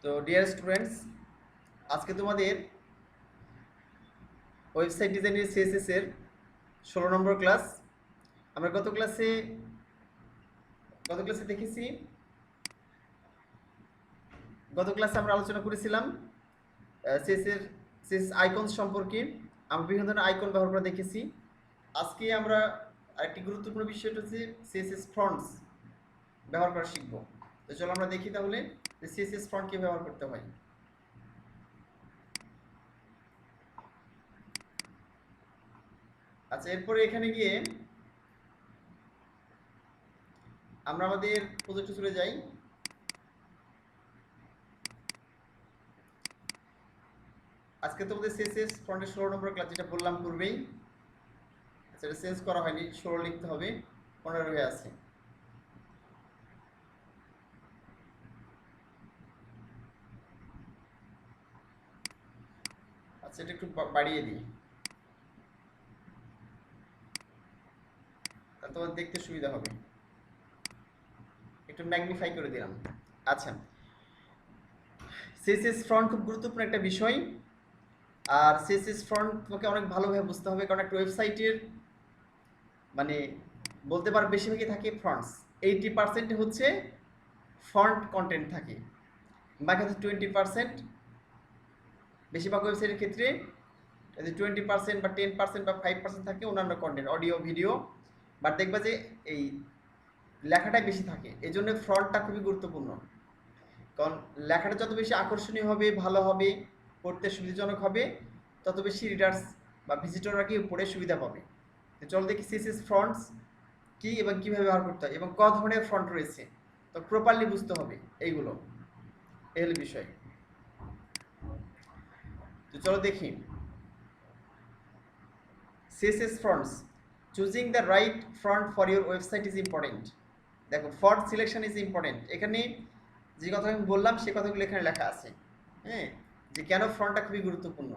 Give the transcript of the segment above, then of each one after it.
তো dear students, আজকে তোমাদের ওয়েবসাইট ডিজাইনের সিএসএস এর 16 নম্বর ক্লাস। আমরা গত ক্লাসে দেখেছি, গত ক্লাসে আমরা আলোচনা করেছিলাম সিএসএস আইকনস সম্পর্কে। আমরা বিভিন্ন ধরনের আইকন ব্যবহার করে দেখেছি। আজকে আমরা আরেকটি গুরুত্বপূর্ণ বিষয়টা হচ্ছে সিএসএস ফন্টস ব্যবহার করা শিখব। তো চলো আমরা দেখি তাহলে যে সিএসএস ফন্ট কীভাবে ব্যবহার করতে হয়। আচ্ছা, এরপরে এখানে গিয়ে আমরা আমাদের প্রজেক্টে চলে যাই। আজকে তোমাদের সিএসএস ফন্টের 16 নম্বর ক্লাস, যেটা বললাম পূর্বেই, সেটা চেঞ্জ করা হয়নি, 16 লিখতে হবে, 15 হয়ে আছে। আচ্ছা, এটা একটু বাড়িয়ে দিই, তাহলে তোমার দেখতে সুবিধা হবে। একটু ম্যাগনিফাই করে দিলাম। আচ্ছা, সিএসএস ফন্ট খুব গুরুত্বপূর্ণ একটা বিষয়। আর সিএসএস ফন্ট তোমাকে অনেক ভালোভাবে বুঝতে হবে, কারণ একটা ওয়েবসাইটের মানে বলতে পারো বেশিরভাগই থাকে ফন্টস। 80% হচ্ছে ফন্ট কন্টেন্ট থাকে, বাকি হচ্ছে 20%। বেশিরভাগ ওয়েবসাইটের ক্ষেত্রে 20% বা 10% বা 5% থাকে অন্যান্য কন্টেন্ট, অডিও, ভিডিও। বাট দেখবা যে এই লেখাটাই বেশি থাকে, এই জন্য ফন্টটা খুবই গুরুত্বপূর্ণ। কারণ লেখাটা যত বেশি আকর্ষণীয় হবে, ভালো হবে, পড়তে সুবিধাজনক হবে, তত বেশি রিডার্স বা ভিজিটররা কি পড়ে সুবিধা পাবে। তো চল দেখি সিএসএস ফন্টস কি এবং কীভাবে ব্যবহার করতে হয় এবং ক ধরনের ফন্ট রয়েছে, তো প্রপারলি বুঝতে হবে এইগুলো, এই হলো বিষয়। তো চলো দেখি CSS fonts. Choosing the right font for your website is important. দেখো, ফন্ট সিলেকশন ইজ ইম্পর্টেন্ট। এখানে যে কথা আমি বললাম সে কথাগুলো এখানে লেখা আছে, হ্যাঁ, যে কেন ফন্টটা খুবই গুরুত্বপূর্ণ।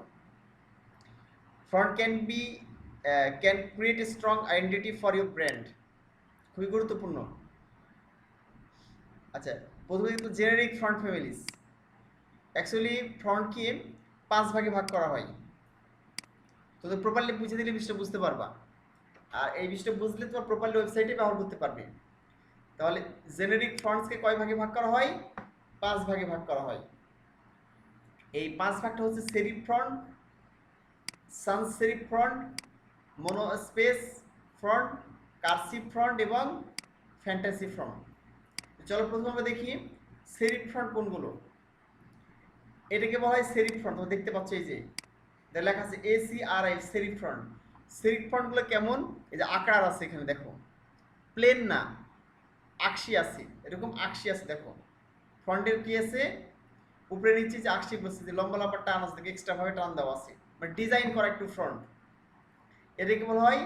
Font can create a strong identity for your brand, খুবই গুরুত্বপূর্ণ। আচ্ছা, প্রথমে কিন্তু জেনারিক ফন্ট ফ্যামিলিজ। অ্যাকচুয়ালি ফন্টকে 5 ভাগে ভাগ করা হয়। তো প্রপারলি বুঝে দিলে বিষয়টা বুঝতে পারবা, আর এই বিষয়টা বুঝলে তোমার প্রপারলি ওয়েবসাইটে ব্যবহার করতে পারবে। তাহলে জেনারিক ফন্টসকে কয় ভাগে ভাগ করা হয়? 5 ভাগে ভাগ করা হয়। এই 5 ভাগটা হচ্ছে serif font, sans serif font, monospace font, cursive font এবং ফ্যান্টাসি ফন্ট। চলো প্রথমে আমরা দেখি সেরিফ ফন্ট কোনগুলো। এটাকে বলা হয় সেরিফ ফন্ট। তোমরা দেখতে পাচ্ছ এই যে লেখা আছে ACRI, সেরিফ ফন্ট। সেরিফ ফন্টগুলো কেমন? এই যে আকার আছে এখানে দেখো, প্লেন না, আকশি আছে, এরকম আকশি আছে। দেখো ফন্টের কি আছে, উপরে নিচে যে আকশি বসছে, যে লম্বা লম্বা টান আছে, এক্সট্রা ভাবে টান দেওয়া আছে, মানে ডিজাইন করা একটু ফ্রন্ট, এটাকে বলা হয়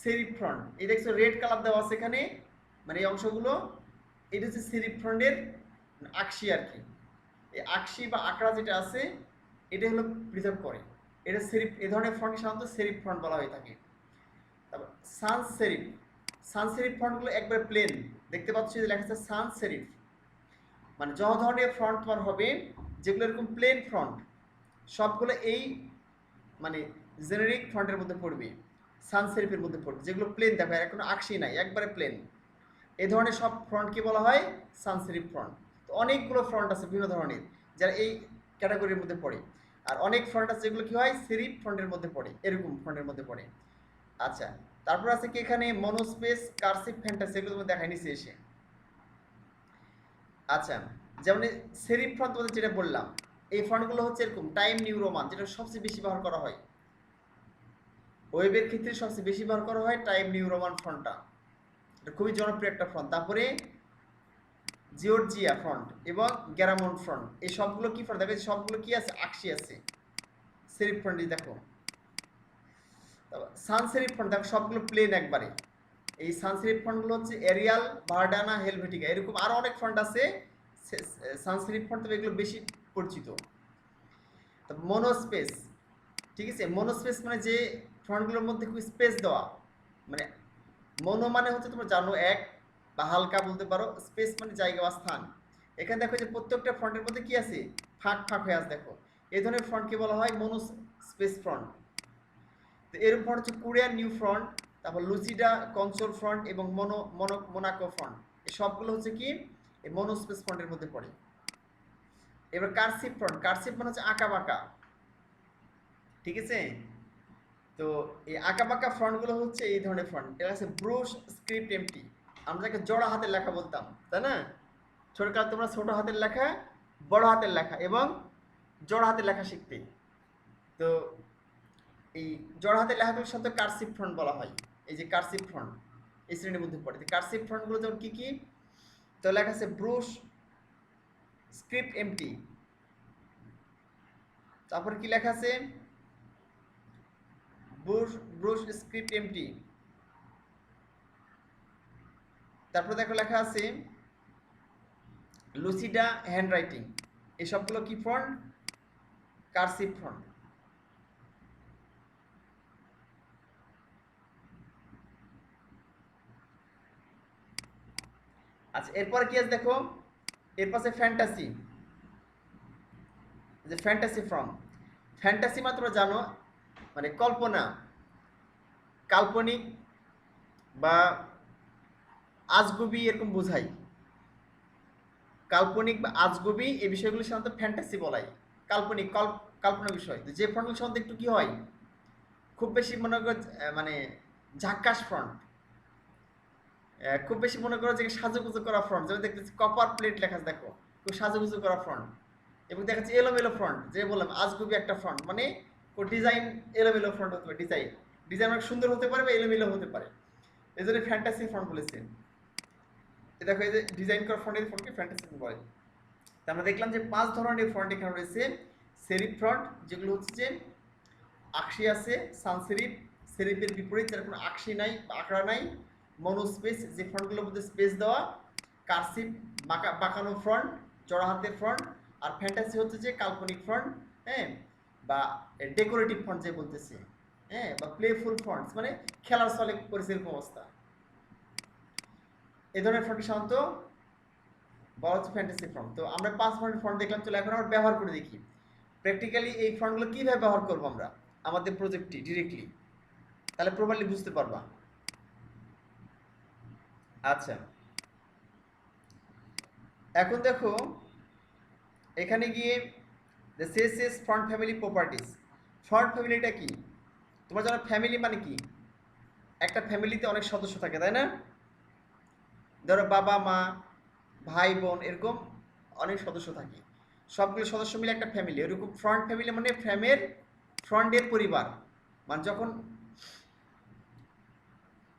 সেরিফ ফ্রন্ট। এই দেখছো রেড কালার দেওয়া আছে এখানে, মানে এই অংশগুলো, এটা হচ্ছে সেরিফ ফ্রন্টের আকশি আর কি। এই আকশি বা আকড়া যেটা আছে, এটা হলো প্রিজার্ভ করে, এটা সেরিফ। এই ধরনের ফন্ট সাধারণত সেরিফ ফন্ট বলা হয়ে থাকে। তারপর সান্স সেরিফ। সান্স সেরিফ ফন্টগুলো একবার প্লেন, দেখতে পাচ্ছ যে লেখা আছে সান্স সেরিফ। মানে যত ধরনের ফ্রন্ট তোমার হবে, যেগুলো এরকম প্লেন ফ্রন্ট, সবগুলো এই মানে জেনারিক ফ্রন্টের মধ্যে পড়বে, সান সেরিফের মধ্যে পড়বে। যেগুলো প্লেন, দেখো আর কোনো আকশি নাই, একবারে প্লেন, এই ধরনের সব ফ্রন্টকে বলা হয় সান সেরিফ ফ্রন্ট। তো অনেকগুলো ফ্রন্ট আছে বিভিন্ন ধরনের, যারা এই ক্যাটাগরির মধ্যে পড়ে। আর অনেক ফ্রন্ট আছে যেগুলো কি হয়, সেরিফ ফ্রন্টের মধ্যে পড়ে, এরকম ফ্রন্টের মধ্যে পড়ে। আচ্ছা, তারপর আছে কি এখানে মনোস্পেস, কার্সিভ, ফ্যান্টাসি, এগুলো তুমি দেখাই নিছি এসে। আচ্ছা, যেমন সেরিফ ফন্ট তোমাদের যেটা বললাম, এই ফন্টগুলো হচ্ছে এরকম টাইম নিউ রোমান, যেটা সবচেয়ে বেশি ব্যবহার করা হয় ওয়েবের ক্ষেত্রে। সবচেয়ে বেশি ব্যবহার করা হয় টাইম নিউ রোমান ফন্টটা, এটা খুবই জনপ্রিয় একটা ফন্ট। তারপরে জিওর্জিয়া ফন্ট এবং গ্যারামন ফন্ট, এই সবগুলো কি ফন্ট? দেখো সবগুলো কি আছে, আকশি আছে, সেরিফ ফন্ট। দেখো সান সেরিফ ফন্ট, দেখো সবগুলো প্লেন একবারে। এই সান সেরিফ ফন্টগুলো হচ্ছে এরিয়াল, ভার্ডানা, হেলভেটিকা, এরকম আরও অনেক ফন্ট আছে সান সেরিফ ফন্ট, তবে এগুলো বেশি পরিচিত। মনোস্পেস, ঠিক আছে। মনোস্পেস মানে যে ফন্টগুলোর মধ্যে খুব স্পেস দেওয়া, মানে মনো মানে হচ্ছে তোমরা জানো এক বা হালকা বলতে পারো, স্পেস মানে জায়গা বা স্থান। এখানে দেখো যে প্রত্যেকটা ফন্টের মধ্যে কি আছে, ফাঁক ফাঁক হয়ে আছে। দেখো এই ধরনের ফন্টকে বলা হয় মোনো স্পেস ফন্ট। তো এরকম ফন্ট হচ্ছে কোরিয়ান নিউ ফন্ট, তারপর লুসিডা কনসোল ফন্ট এবং মোনাকো ফন্ট। এই সবগুলো হচ্ছে কি এই মোনো স্পেস ফন্টের মধ্যে পড়ে। এবার কার্সিভ ফন্ট, কার্সিভ মানে হচ্ছে আঁকা বাঁকা, ঠিক আছে। তো এই আঁকা বাঁকা ফন্টগুলো হচ্ছে এই ধরনের ফন্ট, এটা হচ্ছে ব্রুশ স্ক্রিপ্ট এমটি। আমরা যাকে জোড়া হাতের লেখা বলতাম, তাই না? ছোটকাল তোমরা ছোট হাতের লেখা, বড় হাতের লেখা এবং জোড়া হাতের লেখা শিখতে। তো এই জোড়া হাতের লেখাগুলোর সাথে কার্সিভ ফন্ট বলা হয়। এই যে কার্সিভ ফন্ট এই শ্রেণীর মধ্যে পড়ে। কার্সিভ ফন্টগুলো যেমন কি কি, তো লেখা আছে ব্রুশ স্ক্রিপ্ট এমটি, তারপর কি লেখা আছে ব্রুশ ব্রুশ স্ক্রিপ্ট এমটি, তারপর দেখো লেখা আছে লুসিডা হ্যান্ডরাইটিং। এই সবগুলো কি ফন্ট, কার্সিভ ফন্ট। আচ্ছা এরপর কি আছে দেখো, এরপর আছে ফ্যান্টাসি। যে ফ্যান্টাসি ফ্রম, ফ্যান্টাসি মাত্র জানো মানে কল্পনা, কাল্পনিক বা আজগুবি এরকম বোঝাই। কাল্পনিক বা আজগুবি এই বিষয়গুলো সাধারণত ফ্যান্টাসি বলাই, কাল্পনিক কল্পনা বিষয়। যে ফ্রন্টগুলো সাধারণত একটু কি হয়, খুব বেশি মনে করো মানে ঝাক্কাস ফ্রন্ট, খুব বেশি মনে করো যে সাজুগুজু করা ফ্রন্ট, যেমন দেখতেছি কপার প্লেট লেখা আছে, দেখো খুব সাজুগুজু করা ফ্রন্ট। এবং দেখা যাচ্ছে এলোমেলো ফ্রন্ট, যে বললাম আজগুবি একটা ফ্রন্ট, মানে ডিজাইন এলোমেলো ফ্রন্ট হতে পারে, ডিজাইন ডিজাইন অনেক সুন্দর হতে পারে বা এলোমেলো হতে পারে, এই জন্য ফ্যান্টাসি ফ্রন্ট বলেছে। দেখো এই যে ডিজাইন করা ফ্রন্টের ফ্রন্টকে ফ্যান্টাসি বলে। তা আমরা দেখলাম যে 5 ধরনের ফ্রন্ট এখানে রয়েছে। সেরিফ ফ্রন্ট, যেগুলো হচ্ছে যে আকশি আছে, সান সেরিফ, সেরিফের বিপরীত যার কোনো আকশি নাই বা আঁকড়া নাই, মনোস্পেস যে ফ্রন্টগুলোর মধ্যে স্পেস দেওয়া, কার্সিভ বাঁকানো ফ্রন্ট, চড়া হাতের ফ্রন্ট, আর ফ্যান্টাসি হচ্ছে যে কাল্পনিক ফ্রন্ট, হ্যাঁ, বা ডেকোরেটিভ ফ্রন্ট যে বলতেছে, হ্যাঁ, বা প্লেফুল ফ্রন্টস মানে খেলার চলে পরিস্থিতির অবস্থা। এই ধরনের ফ্রন্ট সাধারণত বলা হচ্ছে ফ্যান্টাসি ফ্রন্ট। তো আমরা 5 ধরনের ফ্রন্ট দেখলাম, চলো এখন আমরা ব্যবহার করে দেখি প্র্যাকটিক্যালি এই ফ্রন্টগুলো কীভাবে ব্যবহার করবো আমরা আমাদের প্রজেক্টটি ডিরেক্টলি, তাহলে প্রপারলি বুঝতে পারবা। আচ্ছা এখন দেখো এখানে গিয়ে CSS front family properties. Front ফ্যামিলিটা কি, তোমরা জানো ফ্যামিলি মানে কি, একটা ফ্যামিলিতে অনেক সদস্য থাকে, তাই না? ধরো বাবা মা ভাই বোন এরকম অনেক সদস্য থাকে, সবগুলো সদস্য মিলে একটা ফ্যামিলি। এরকম ফ্রন্ট ফ্যামিলি মানে ফ্রন্টের পরিবার, মানে যখন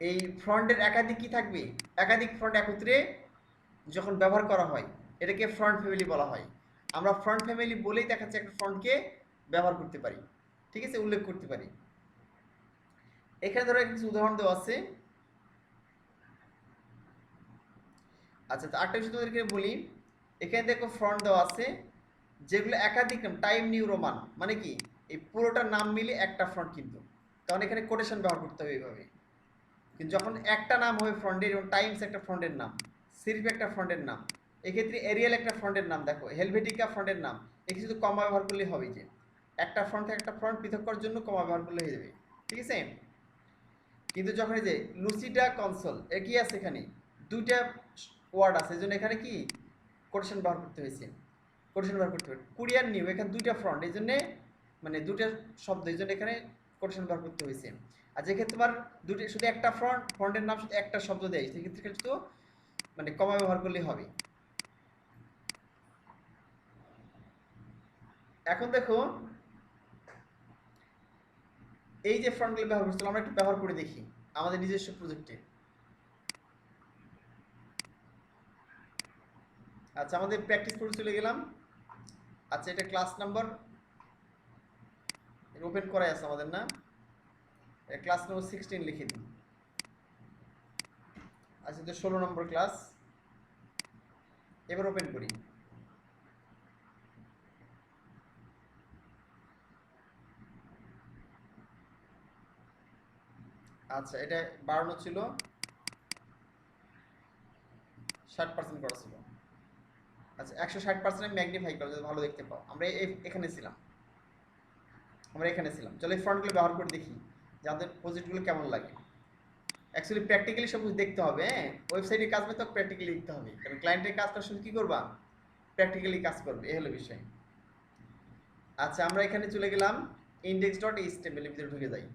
এই ফ্রন্টের একাধিক কি থাকবে, একাধিক ফ্রন্ট একত্রে যখন ব্যবহার করা হয় এটাকে ফ্রন্ট ফ্যামিলি বলা হয়। আমরা ফ্রন্ট ফ্যামিলি বলেই দেখাচ্ছে একটা ফ্রন্টকে ব্যবহার করতে পারি, ঠিক আছে, উল্লেখ করতে পারি। এখানে ধরো কিছু উদাহরণ দেওয়া আছে। আচ্ছা তো আরেকটা বিষয় তোমাদেরকে বলি, এখানে দেখো ফ্রন্ট দেওয়া আছে যেগুলো একাধিক নাম, টাইম নিউ রোমান মানে কি এই পুরোটা নাম মিলে একটা ফ্রন্ট, কিন্তু কারণ এখানে কোটেশন ব্যবহার করতে হবে এইভাবে। কিন্তু যখন একটা নাম হবে ফ্রন্টের, যেমন টাইমস একটা ফ্রন্টের নাম, সিরিপ একটা ফ্রন্টের নাম, এক্ষেত্রে এরিয়াল একটা ফ্রন্টের নাম, দেখো হেলভেটিকা ফ্রন্টের নাম, এক্ষেত্রে শুধু কমা ব্যবহার করলেই হবে, যে একটা ফ্রন্ট থেকে একটা ফ্রন্ট পৃথক করার জন্য কমা ব্যবহার করলে হয়ে যাবে, ঠিক আছে। কিন্তু যখন এই যে লুসিডা কনসোল এ কি আছে, এখানে দুইটা ওয়ার্ড আছে, এই জন্য এখানে কি কোটেশন ব্যবহার করতে হয়েছে, কোটেশন ব্যবহার করতে হবে। কোরিয়ান নিউ এখানে দুইটা ফ্রন্ট, এই জন্যে মানে দুইটা শব্দ, এই জন্য এখানে কোটেশন ব্যবহার করতে হয়েছে। আর যেক্ষেত্রে তোমার দুটো শুধু একটা ফ্রন্টের নাম শুধু একটা শব্দ দেয়, সেক্ষেত্রে কিন্তু মানে কমা ব্যবহার করলেই হবে। এখন দেখো এই যে ফ্রন্টগুলো ব্যবহার করছিলাম, আমরা একটু ব্যবহার করে দেখি আমাদের নিজস্ব প্রজেক্টে। আচ্ছা আমাদের প্র্যাকটিস করে চলে গেলাম। আচ্ছা এটা ক্লাস নাম্বার ওপেন করাই আছে আমাদের, না ক্লাস নাম্বার 16 লিখে দিন। আচ্ছা তো 16 নম্বর ক্লাস, এবার ওপেন করি। আচ্ছা এটা বাড়ানো ছিল, 60% করা ছিল। আচ্ছা 160% ম্যাগনিফাই করো যাতে ভালো দেখতে পাও। আমরা এখানে ছিলাম, চলো এই ফন্টগুলো ব্যবহার করে দেখি যে আমাদের প্রজেক্টগুলো কেমন লাগে। অ্যাকচুয়ালি প্র্যাকটিক্যালি সব কিছু দেখতে হবে, হ্যাঁ, ওয়েবসাইটের কাজ তো প্র্যাকটিক্যালি লিখতে হবে, কারণ ক্লায়েন্টের কাজ করার সময় কী করবা, প্র্যাকটিক্যালি কাজ করবে, এই হলো বিষয়। আচ্ছা আমরা এখানে চলে গেলাম index.html এর ভিতরে ঢুকে যাই।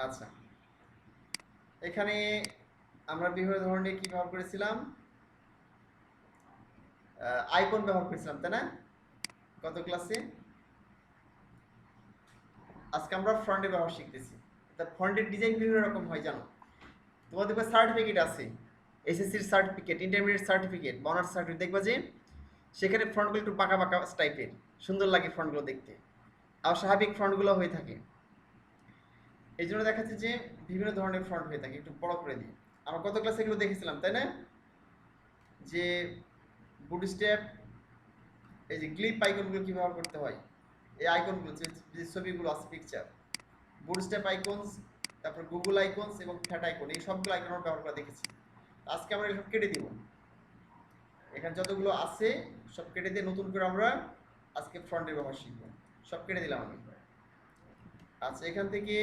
আচ্ছা এখানে আমরা বিভিন্ন ধরনের কি ব্যবহার করেছিলাম, আইকন ব্যবহার করেছিলাম তাই না গত ক্লাসে। আজকে আমরা ফন্টের ব্যবহার শিখতেছি। তা ফন্টের ডিজাইন বিভিন্ন রকম হয় জানো, তোমাদের কাছে সার্টিফিকেট আছে, এসএসসির certificate, intermediate certificate, honours certificate, দেখবা যে সেখানে ফন্টগুলো একটু পাকা পাকা টাইপের সুন্দর লাগে ফন্টগুলো দেখতে, আর স্বাভাবিক ফন্টগুলো হয়ে থাকে। এই জন্য দেখা যাচ্ছে যে বিভিন্ন ধরনের ফন্ট হয়ে থাকে। একটু বড় করে দিই, আমরা গত ক্লাসে এগুলো দেখেছিলাম তাই না, যে বুটস্ট্র্যাপ, এই যে গ্লিপ আইকনগুলো কী ব্যবহার করতে হয়, এই আইকনগুলো যে ছবিগুলো আছে পিকচার, বুটস্ট্র্যাপ আইকনস, তারপর গুগল আইকনস এবং ফ্যাট আইকন, এই সবগুলো আইকন আমরা ব্যবহার করা দেখেছি। আজকে আমরা এসব কেটে দিব, এখানে যতগুলো আছে সব কেটে দিয়ে নতুন করে আমরা আজকে ফ্রন্টের ব্যবহার শিখব। সব কেটে দিলাম আমি। আচ্ছা এখান থেকে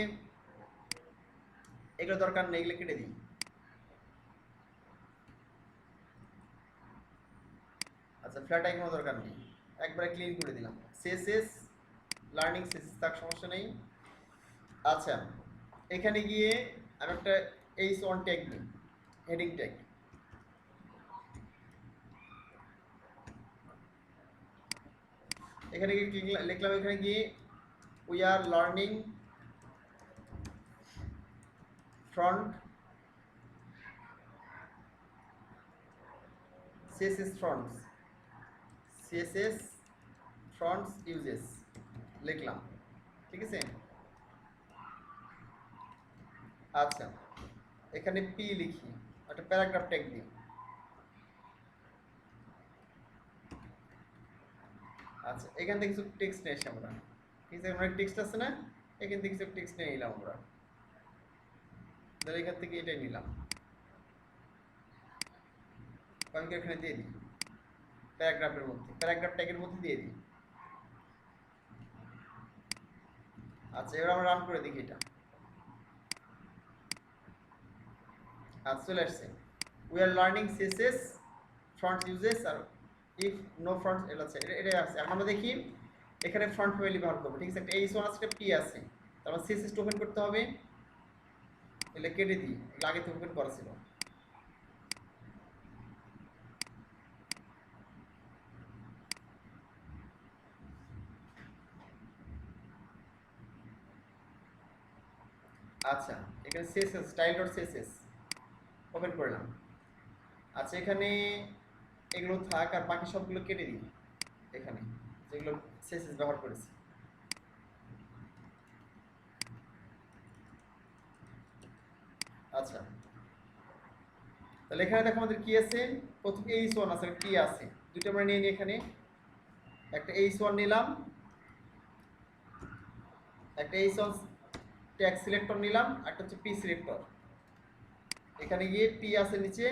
এগুলো দরকার নেই, এগুলো কেটে দিই। আচ্ছা ফ্ল্যাট আইকনও দরকার নেই, একবারে ক্লিন করে দিলাম। সিএসএস লার্নিং সিএসএস তার সমস্যা নেই। আচ্ছা এখানে গিয়ে আমি একটা h1 ট্যাগ দিই, হেডিং ট্যাগ। এখানে গিয়ে লিখলাম, এখানে গিয়ে we are learning front CSS fronts, CSS fronts uses লিখলাম, ঠিক আছে। আচ্ছা এখানে পি লিখি, একটা প্যারাগ্রাফ ট্যাগ দিই। আচ্ছা এখান থেকে কিছু টেক্সট নিয়ে আসি আমরা, ঠিক আছে, আমরা টেক্সট আছে না, এখান থেকে কিছু টেক্সট নিয়ে নিলাম আমরা, তাহলে এখান থেকে এটাই নিলাম, আমি এখানে দিয়ে দিই প্যারাগ্রাফের মধ্যে, প্যারাগ্রাফ ট্যাগের মধ্যে দিয়ে দিই। আচ্ছা এবার আমরা রান করে দেখি এটা। আচ্ছা চলে আসছে, we are learning CSS font uses are if no font এটাই আছে। এখন আমরা দেখি এখানে ফ্রন্ট ফ্যামিলি ব্যবহার করবো, ঠিক আছে, একটা এইচ1 আছে, একটা পি আছে, তারপর সিএসএস ওপেন করতে হবে, এগুলো কেটে দিই, এগুলো আগে তো ওপেন করা ছিল। আচ্ছা এখানে সিএসএস style.css ওপেন করলাম। আচ্ছা এখানে এগুলো থাক, আর বাকি সবগুলো কেটে দিই, এখানে যেগুলো সিএসএস ব্যবহার করেছি। আচ্ছা তাহলে এখানে দেখো আমাদের কি আছে, প্রথম h1 আছে, পি আছে, দুটো আমরা নিয়ে নিই। এখানে একটা h1 নিলাম, একটা h1 ট্যাগ সিলেক্টর নিলাম, একটা হচ্ছে পি সিলেক্টর। এখানে গিয়ে পি আছে নিচে,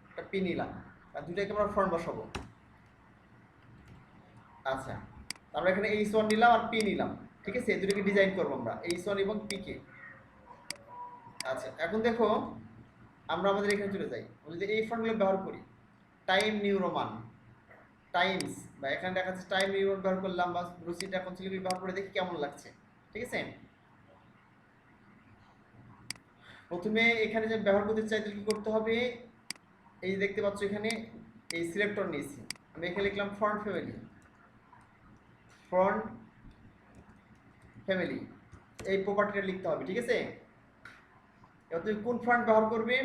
একটা পি নিলাম, আর দুটাকে আমরা ফ্রন্ট বসাবো। আচ্ছা আমরা এখানে h1 নিলাম আর পি নিলাম, ঠিক আছে, এই দুটোকে ডিজাইন করবো আমরা, h1 এবং পি কে। আচ্ছা এখন দেখো আমরা আমাদের এখানে চলে যাই, আমরা যদি এই ফন্টগুলো ব্যবহার করি, টাইম নিউ রোমান টাইমস, বা এখানে দেখা যাচ্ছে টাইম নিউ রোমান ব্যবহার করলাম, বা রুচিটা কনসিলিগুলি ব্যবহার করে দেখি কেমন লাগছে, ঠিক আছে। প্রথমে এখানে যে ব্যবহার করতে চাই তাহলে কি করতে হবে, এই যে দেখতে পাচ্ছ এখানে এই সিলেক্টর নিয়েছি, আমি এখানে লিখলাম ফন্ট ফ্যামিলি, ফন্ট ফ্যামিলি, এই প্রপার্টিটা লিখতে হবে, ঠিক আছে। এবার তুমি কোন ফন্ট ব্যবহার করবে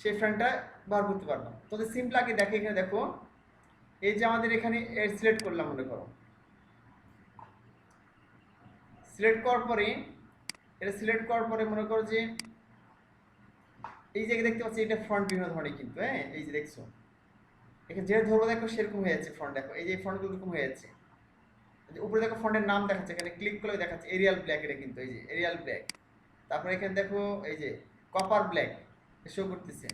সেই ফন্টটা ব্যবহার করতে পারবে। তোদের সিম্পল আগে দেখো, এখানে দেখো এই যে আমাদের এখানে সিলেক্ট করলাম, মনে করো সিলেক্ট করার পরে, এটা সিলেক্ট করার পরে মনে করো যে এই যে দেখতে পাচ্ছি এটা ফন্ট বিভিন্ন ধরনের কিন্তু, হ্যাঁ এই যে দেখছো এখানে যে ধরবো দেখো সেরকম হয়ে যাচ্ছে ফন্ট, দেখো এই যে ফন্টগুলো এরকম হয়ে যাচ্ছে, উপরে দেখো ফন্টের নাম দেখাচ্ছে, এখানে ক্লিক করলে দেখাচ্ছে এরিয়াল ব্ল্যাক, এটা কিন্তু এই যে এরিয়াল ব্ল্যাক। তারপরে এখানে দেখো এই যে কপার ব্ল্যাক শো করতেছে।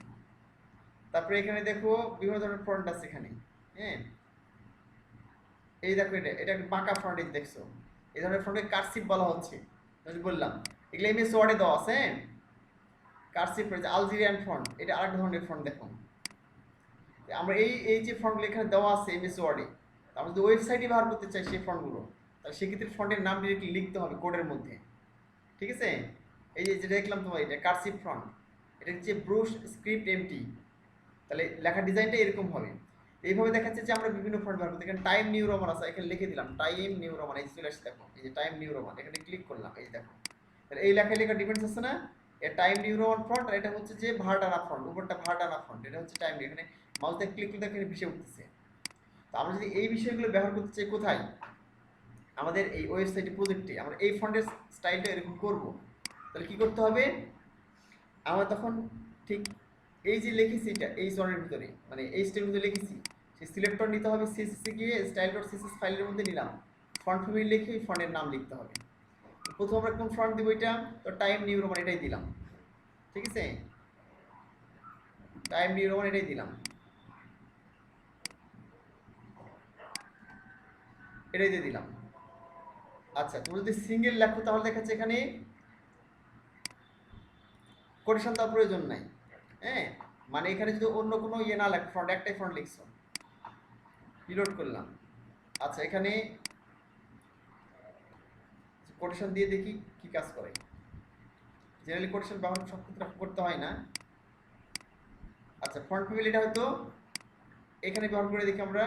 তারপরে এখানে দেখো বিভিন্ন ধরনের ফন্ট আছে এখানে। হ্যাঁ, এই দেখো এটা একটা বাঁকা ফন্ট, এই দেখছো এই ধরনের ফন্টকে কার্সিভ বলা হচ্ছে। আমি বললাম এগুলো এমএস ওয়ার্ডে দেওয়া আছে। কার্সিভ রয়েছে, আলজেরিয়ান ফন্ট, এটা আরেক ধরনের ফন্ট। দেখো আমরা এই এই যে ফন্টগুলো এখানে দেওয়া আছে এমএস ওয়ার্ডে, আমরা যদি ওয়েবসাইটে ব্যবহার করতে চাই সেই ফন্টগুলো, তাহলে সেক্ষেত্রে ফন্টের নাম ডিরেক্টলি লিখতে হবে কোডের মধ্যে। ঠিক আছে, এই যে যেটা দেখলাম তোমার এটা কার্সিভ ফন্ট, এটা হচ্ছে ব্রুশ স্ক্রিপ্ট এমটি। তাহলে লেখার ডিজাইনটা এরকম হবে। এইভাবে দেখাচ্ছে যে আমরা বিভিন্ন ফন্ট ব্যবহার করতে। এখানে টাইম নিউ রোমান আছে, এখানে লিখে দিলাম টাইম নিউ রোমান, এই চলে আসছে দেখো, এই যে টাইম নিউ রোমান, এখানে ক্লিক করলাম, এই দেখো তাহলে এই লেখায় লেখা ডিফারেন্স আছে না। এর টাইম নিউ রোমান ফন্ট, আর এটা হচ্ছে যে ভার্টানা ফন্ট, উপরটা ভার্টানা ফন্ট, এটা হচ্ছে টাইম নিউ। এখানে মাউস দিয়ে ক্লিক করলে এখানে ভেসে উঠতেছে। তো আমরা যদি এই বিষয়গুলো ব্যবহার করতে চাই কোথায়, আমাদের এই ওয়েবসাইটে প্রজেক্টে আমরা এই ফন্টের স্টাইলটা এরকম করব, তাহলে কি করতে হবে, আমরা তখন ঠিক এই যে লিখেছি এটা এই জনের ভিতরে, মানে এই স্টাইলের মধ্যে লিখেছি, সেই সিলেক্টর নিতে হবে, সিএসএসে গিয়ে স্টাইল ডট সিএসএস ফাইলের মধ্যে নিলাম, ফন্ট ফ্যামিলি লিখে ওই ফন্টের নাম লিখতে হবে। প্রথম আমরা কোন ফন্ট দিব, এটা তো টাইম নিউ রোমান এটাই দিলাম। ঠিক আছে, টাইম নিউ রোমান এটাই দিলাম, এটাই দিয়ে দিলাম। আচ্ছা, তুমি যদি সিঙ্গেল লেখো তাহলে দেখাচ্ছে এখানে কোটেশন দেওয়ার প্রয়োজন নাই। হ্যাঁ, মানে এখানে যদি অন্য কোনো ইয়ে না লেখো, ফন্ট একটাই ফন্ট লিখছো, রিলোড করলাম। আচ্ছা, এখানে কোটেশন দিয়ে দেখি কি কাজ করে। জেনারেলি কোটেশন ব্যবহার সব ক্ষেত্রে করতে হয় না। আচ্ছা, ফন্ট ফ্যামিলিটা হয়তো এখানে ব্যবহার করে দেখি আমরা।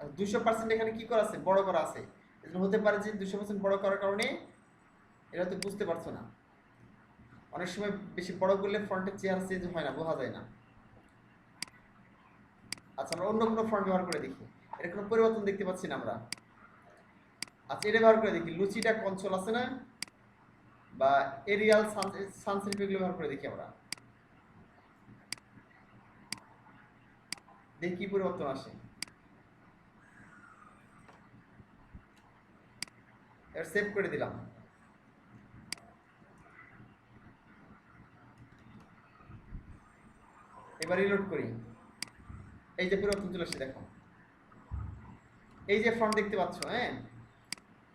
আর 200% এখানে কি করা আছে, বড় করা আছে। এজন্য হতে পারে যে 200% বড় করার কারণে এটা হয়তো বুঝতে পারছো না। অনেক সময় বেশি বড় করলে ফন্টের চেহারা চেঞ্জ হয় না, বোঝা যায় না। আচ্ছা, আমরা অন্য কোনো ফন্ট ব্যবহার করে দেখি, এর কোনো পরিবর্তন দেখতে পাচ্ছি না আমরা। আচ্ছা, এটা ব্যবহার করে দেখি, লুচিটা কনসোল আছে না, বা এরিয়াল সানসেট, এগুলো ব্যবহার করে দেখি আমরা, দেখি কি পরিবর্তন আসে। এবার সেভ করে দিলাম। এবার রিলোড করি, এই যে পরিবর্তন চলে আসছে দেখো, এই যে ফন্ট দেখতে পাচ্ছ। হ্যাঁ,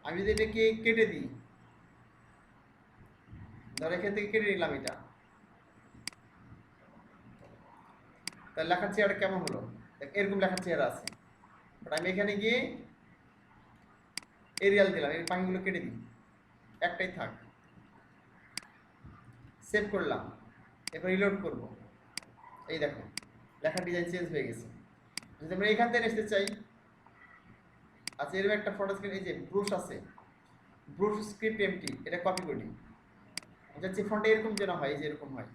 আমি যদি এটাকে কেটে দিই, ধর এখান থেকে কেটে নিলাম এটা, তার লেখার চেহারা কেমন হলো, এরকম লেখার চেহারা আছে। বাট আমি এখানে গিয়ে এরিয়াল দিলাম, এই পাখিগুলো কেটে দিই, একটাই থাক। সেভ করলাম, এবার রিলোড করব, এই দেখো লেখার ডিজাইন চেঞ্জ হয়ে গেছে। যদি আমরা এখান থেকে আসতে চাই, আচ্ছা এরকম একটা ফটো স্ক্রিন, এই যে ব্রুশ আছে, ব্রুশ স্ক্রিপ্ট এমটি, এটা কপি করি। যাচ্ছে ফন্টে এরকম যেন হয়, এই যে এরকম হয়,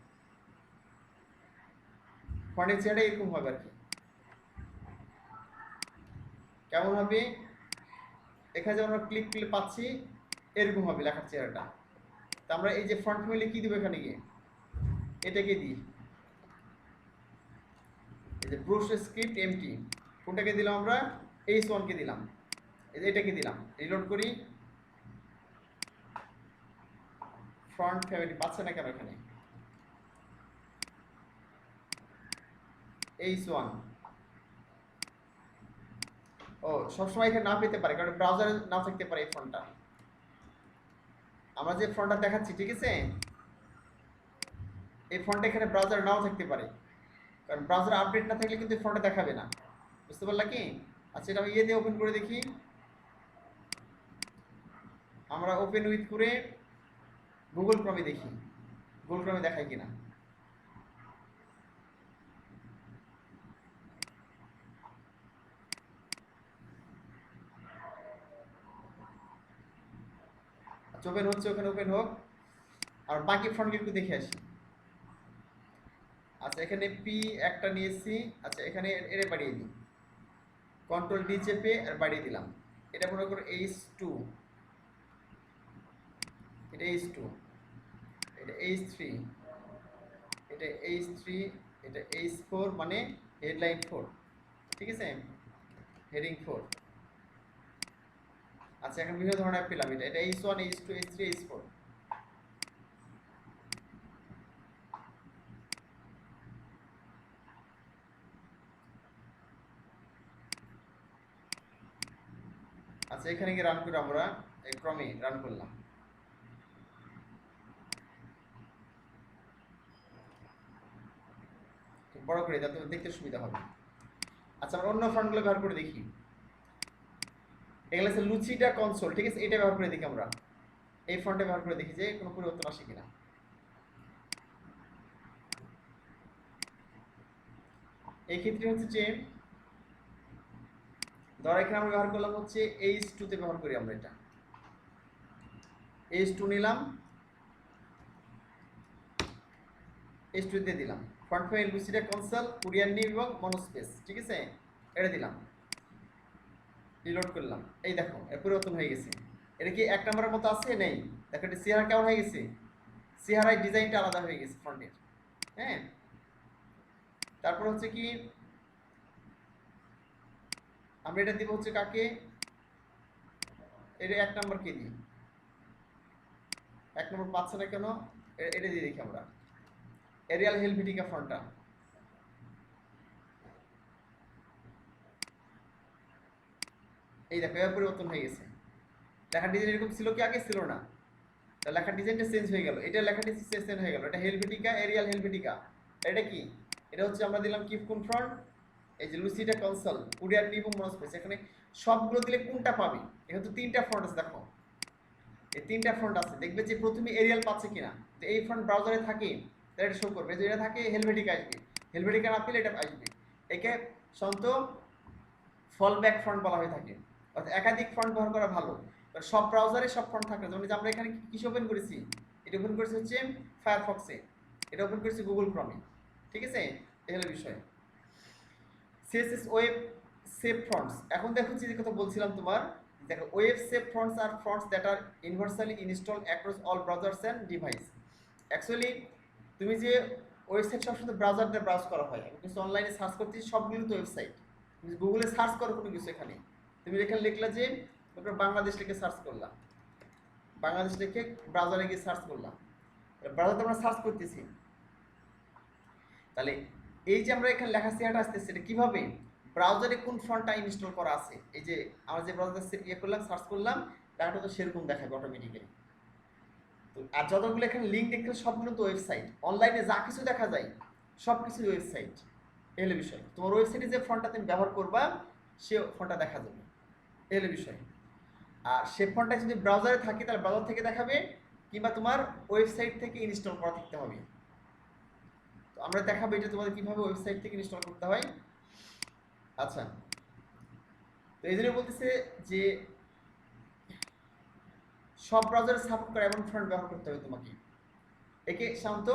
ফন্টের চেহারা এরকম হবে আর কি। কেমন হবে, এখানে যেমন আমরা ক্লিক করলে পাচ্ছি এরকম হবে লেখার চেহারাটা। তা আমরা এই যে ফন্ট ফ্যামিলি কি দিব, এখানে গিয়ে এটাকে দিই, এই যে ব্রুশ স্ক্রিপ্ট এমটি, কোনটাকে দিলাম আমরা, H1 কে দিলাম, এই যে এটাকে দিলাম, রিলোড করি। ফন্ট ফ্যামিলি পাচ্ছে না কেন এখানে, H1। ও, সবসময় এখানে না পেতে পারে, কারণ ব্রাউজারে না থাকতে পারে এই ফন্টটা। আমরা যে ফন্টটা দেখাচ্ছি, ঠিক আছে, এই ফন্টটা এখানে ব্রাউজারে নাও থাকতে পারে, কারণ ব্রাউজার আপডেট না থাকলে কিন্তু এই ফন্টটা দেখাবে না। বুঝতে পারলা কি? আচ্ছা, এটা আমি ইয়ে দিয়ে ওপেন করে দেখি, আমরা ওপেন উইথ করে গুগল ক্রমে দেখি, গুগল ক্রমে দেখায় কিনা। আচ্ছা, ওপেন হচ্ছে, ওখানে ওপেন হোক, আর বাকি ফন্টগুলো একটু দেখে আসি। আচ্ছা, এখানে পি একটা নিয়েছি। আচ্ছা, এখানে এটা বাড়িয়ে দিই, কন্ট্রোল ডি চেপে আর বাড়িয়ে দিলাম। এটা মনে করো H2, এটা H2, এটা H3, এটা H3, এটা H4, মানে হেডলাইন 4। ঠিক আছে, হেডিং 4। আচ্ছা, এখন বিভিন্ন ধরনের পেলাম, এটা H1, H2, H3, H4। আচ্ছা, এখানে গিয়ে রান করে আমরা এই ক্রমে রান করলাম। বড় করে যাতে দেখতে সুবিধা হবে। আচ্ছা, আমরা অন্য ফন্টগুলো ব্যবহার করে দেখি। এগুলো হচ্ছে লুচিটা কনসোল, ঠিক আছে, এটা ব্যবহার করে দেখি আমরা। এই ফন্টে ব্যবহার করে দেখি যে কোনো পরিবর্তন আসে কিনা। এই ক্ষেত্রে হচ্ছে যে ধর এখানে আমরা ব্যবহার করলাম হচ্ছে H2 তে ব্যবহার করি আমরা, এটা H2 নিলাম, H2 দিয়ে দিলাম ফন্ট ফাইল লুচিটা কনসোল কোরিয়ান নিউ এবং মনোস্পেস, ঠিক আছে, এটা দিলাম, রিলোড করলাম। এই দেখো এর পরিবর্তন হয়ে গেছে। এটা কি এক নম্বরের মতো আছে? নেই। দেখো এটা চেহারা কেমন হয়ে গেছে, চেহারায় ডিজাইনটা আলাদা হয়ে গেছে ফন্টের। হ্যাঁ, তারপর হচ্ছে কি আমরা এটা দিব হচ্ছে কাকে, এটা এক নম্বর কে দিই, এক নম্বর পাচ্ছে না কেন, এটা দিয়ে দেখি আমরা এরিয়াল হেলভেটিকা ফন্টটা। এই দেখো এর পরিবর্তন হয়ে গেছে। লেখার ডিজাইন এরকম ছিল কি আগে? ছিল না। তা লেখার ডিজাইনটা চেঞ্জ হয়ে গেল, এটা লেখার ডিজাইন চেঞ্জ হয়ে গেল। এটা হেলভেটিকা, এরিয়াল হেলভেটিকা। এটা কি? এটা হচ্ছে আমরা দিলাম কি কোন ফন্ট, এই যে লুসিটা কনসোল কোরিয়ান নিউ মনোস্পেস। এখানে সবগুলো দিলে কোনটা পাবি? এখানে তো তিনটা ফন্ট আছে, দেখো এই তিনটা ফন্ট আছে। দেখবে যে প্রথমে এরিয়াল পাচ্ছে কিনা। তো এই ফন্ট ব্রাউজারে থাকে তাহলে এটা শো করবে, যে এটা থাকে হেলভেটিকা আসবে, হেলভেটিকা না পেলে এটা আসবে। একে সাধারণত ফলব্যাক ফন্ট বলা হয়ে থাকে, অর্থাৎ একাধিক ফন্ট ব্যবহার করা ভালো। সব ব্রাউজারে সব ফন্ট থাকে, যেমন যে আমরা এখানে কিছু ওপেন করেছি, এটা ওপেন করেছি হচ্ছে ফায়ারফক্সে, এটা ওপেন করেছি গুগল ক্রমে, ঠিক আছে, এই হলো বিষয়। CSS web safe fonts. এখন দেখো যে কথা বলছিলাম তোমার, দেখো ওয়েব সেভ ফন্টস আর fonts that are universally install across all browsers and device. Actually তুমি যে ওয়েবসাইট সবসময় ব্রাউজার দিয়ে ব্রাউজ করা হয়, আমি কিছু অনলাইনে সার্চ করছি, সবগুলো তো ওয়েবসাইট। তুমি গুগলে সার্চ করো কোনো কিছু, এখানে তুমি এখানে লিখলা যে তারপর বাংলাদেশ লিখে সার্চ করলাম, বাংলাদেশ লিখে ব্রাউজারে গিয়ে সার্চ করলাম, ব্রাউজারে আমরা সার্চ করতেছি। তাহলে এই যে আমরা এখানে লেখা চেহারাটা আসতেছে, এটা কিভাবে ব্রাউজারে কোন ফন্টটা ইনস্টল করা আছে, এই যে আমরা যে ব্রাউজারে ইয়ে করলাম সার্চ করলাম, ডাটা তো সেরকম দেখাবে অটোমেটিক্যালি। তো আর যতগুলো এখানে লিঙ্ক দেখলে সবগুলো তো ওয়েবসাইট, অনলাইনে যা কিছু দেখা যায় সব কিছু ওয়েবসাইট। এই হলো বিষয়, তোমার ওয়েবসাইটে যে ফন্টটা তুমি ব্যবহার করবা সে ফন্টটা দেখা যাবে, এই হলো বিষয়। আর সে ফন্টটা যদি ব্রাউজারে থাকে তাহলে ব্রাউজার থেকে দেখাবে, কিংবা তোমার ওয়েবসাইট থেকে ইনস্টল করা থাকতে হবে। তো আমরা দেখাবো এটা তোমাদের কিভাবে ওয়েবসাইট থেকে ইনস্টল করতে হয়। আচ্ছা, তো এই জন্য বলতেছে যে সব ব্রাউজারে সাপোর্ট করে এমন ফন্ট ব্যবহার করতে হবে তোমাকে। একে সাধারণত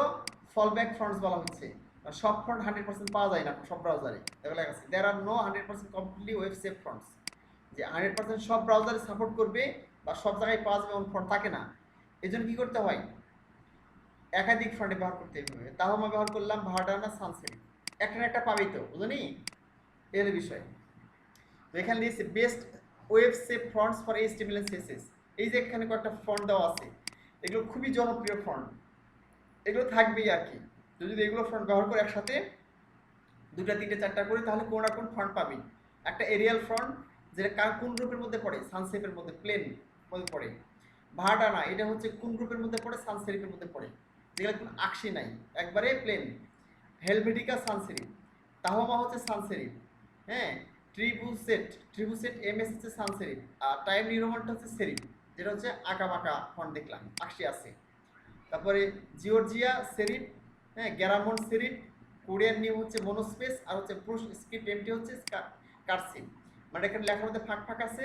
ফলব্যাক ফন্টস বলা হচ্ছে। সব ফন্ট 100% পাওয়া যায় না সব ব্রাউজারে, দেখো লেখা আছে there are no 100% completely web safe fonts, যে 100% সব ব্রাউজারে সাপোর্ট করবে বা সব জায়গায় পাওয়া যাবে এমন ফন্ট থাকে না। এই জন্য কী করতে হয়, একাধিক ফন্টে ব্যবহার করতে হবে। তাও আমরা ব্যবহার করলাম ভার্ডানা সানসেরিফ, একটা না একটা পাবেই তো, বুঝলি এর বিষয়। তো এখানে দিয়েছে best web safe fonts for HTML and CSS. এই যে এখানে কয়েকটা ফন্ট দেওয়া আছে, এগুলো খুবই জনপ্রিয় ফন্ট, এগুলো থাকবেই আর কি। তো যদি এগুলো ফন্ট ব্যবহার করে একসাথে দুটা তিনটে চারটা করে, তাহলে কোন না কোন ফন্ট পাবি। একটা এরিয়াল ফন্ট, যেটা কোন গ্রুপের মধ্যে পড়ে, সানসেফের মধ্যে, প্লেন মধ্যে পড়ে। ভার্ডানা এটা হচ্ছে কোন গ্রুপের মধ্যে পড়ে, সানসেরিফের মধ্যে পড়ে, যেগুলো কোনো আকশি নাই, একবারে প্লেন। হেলভেটিকা সানসেরিফ, তাহমা হচ্ছে সানসেরিফ, হ্যাঁ। ট্রিবুসেট এমএস হচ্ছে সানসেরিফ, আর টাইম নিউরোমানটা হচ্ছে সেরিফ, যেটা হচ্ছে আঁকা বাঁকা ফন্ট দেখলাম, আকশি আছে। তারপরে জিওর্জিয়া সেরিফ, হ্যাঁ, গ্যারামন্ড সেরিফ, কোরিয়ান নিউ হচ্ছে মনোস্পেস, আর হচ্ছে ব্রুশ স্ক্রিপ্ট এমটি হচ্ছে কার্সিভ। মানে এখানে লেখার মধ্যে ফাঁক ফাঁক আছে,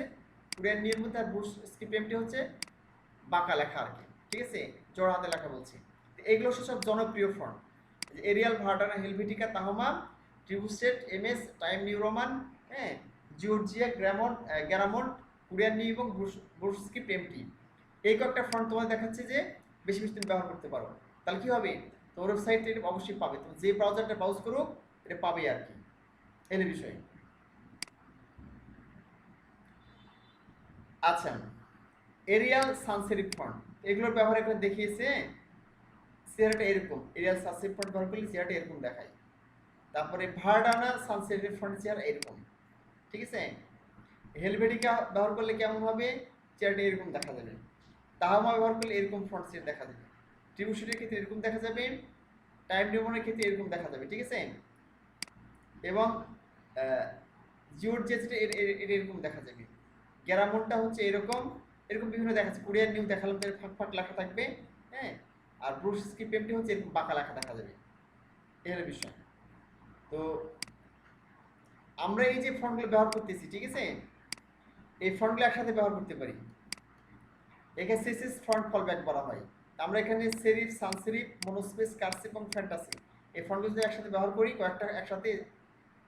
কোরিয়ান নিউর মধ্যে, আর ব্রুশ স্ক্রিপ্ট এমটি হচ্ছে বাঁকা লেখা আর কি, ঠিক আছে, জোড়া হাতে লেখা বলছি। এগুলো সব জনপ্রিয় font, Arial, Verdana, Helvetica, Tahoma, Trebuchet MS, Times New Roman, হ্যাঁ, জিওর্জিয়া, গ্যারামন্ড, কোরিয়ান নিউ এবং ব্রুশ স্ক্রিপ্ট এমটি। এই কয়েকটা ফন্ট তোমার দেখাচ্ছে যে বেশি বেশি তুমি ব্যবহার করতে পারো। তাহলে কী হবে, তোমার ওয়েবসাইটে এটা অবশ্যই পাবে, তুমি যে ব্রাউজারটা ব্রাউজ করো এটা পাবে আর কি, এই বিষয়। আচ্ছা, এরিয়াল সানস সেরিফ ফন্ট এগুলোর ব্যবহার এখানে দেখিয়েছে। চেহারাটা এরকম, এরিয়াল সানস সেরিফ ফন্ট ব্যবহার করলে চেহারাটা এরকম দেখায়। তারপরে ভার্ডানা সানস সেরিফ ফন্টের চেহারা এরকম, ঠিক আছে। হেলভেটিকা ব্যবহার করলে কেমন হবে, চেহারাটা এরকম দেখা যাবে। তাহামা ব্যবহার করলে এরকম ফন্ট সেট দেখা যাবে। ট্রিবিউশনের ক্ষেত্রে এরকম দেখা যাবে, টাইম নিউমনের ক্ষেত্রে এরকম দেখা যাবে, ঠিক আছে। এবং জিওর যেটা এরকম দেখা যাবে। গ্যারামনটা হচ্ছে এরকম, এরকম বিভিন্ন দেখাচ্ছে। কোরিয়ান নিউ দেখালাম তাহলে ফাঁক ফাঁক লেখা থাকবে, হ্যাঁ। আর ব্রুশ স্ক্রিপ্টটি হচ্ছে এরকম বাঁকা লেখা দেখা যাবে, এই হলো বিষয়। তো আমরা এই যে ফন্টগুলো ব্যবহার করতেছি, ঠিক আছে, এই ফন্টগুলো একসাথে ব্যবহার করতে পারি। একে সিসিস ফন্ট ফলব্যাক বলা হয়। আমরা এখানে serif, Sans serif, monospace, cursive এবং ফ্যান্টাসি এই ফন্টগুলো যদি একসাথে ব্যবহার করি, কয়েকটা একসাথে,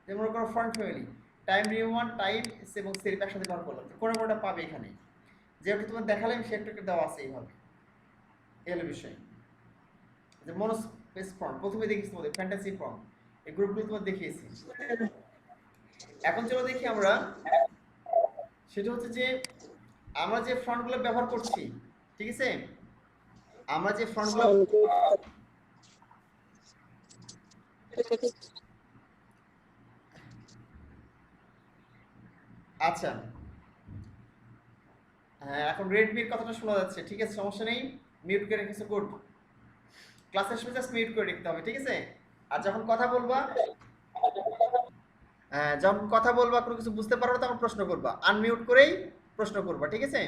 যেমন কোনো font family time Neumann, time এবং সেরিফ একসাথে ব্যবহার করলাম, কোনটা কোনটা পাবে এখানে, যেহেতু তোমার দেখালাম সে একটা দেওয়া আছে এইভাবে, এই হলো বিষয়। যে মনোস্পেস ফন্ট প্রথমে দেখিয়েছি তোমাদের, ফ্যান্টাসি ফন্ট, এই গ্রুপগুলো তোমার দেখিয়েছি। এখন চলো দেখি আমরা, সেটা হচ্ছে যে আমরা যে ফন্টগুলো ব্যবহার করছি, ঠিক আছে, আমরা যে ফন্টগুলো, আচ্ছা হ্যাঁ এখন রেডমির কথাটা শোনা যাচ্ছে, ঠিক আছে, সমস্যা নেই, মিউট করে রেখেছো, গুড। ক্লাসের সময় জাস্ট মিউট করে রাখতে হবে, ঠিক আছে। আর যখন কথা বলবা, যখন কথা বলবা কোনো কিছু বুঝতে পারো না তখন প্রশ্ন করবা, আনমিউট করেই প্রশ্ন করবা, ঠিক আছে,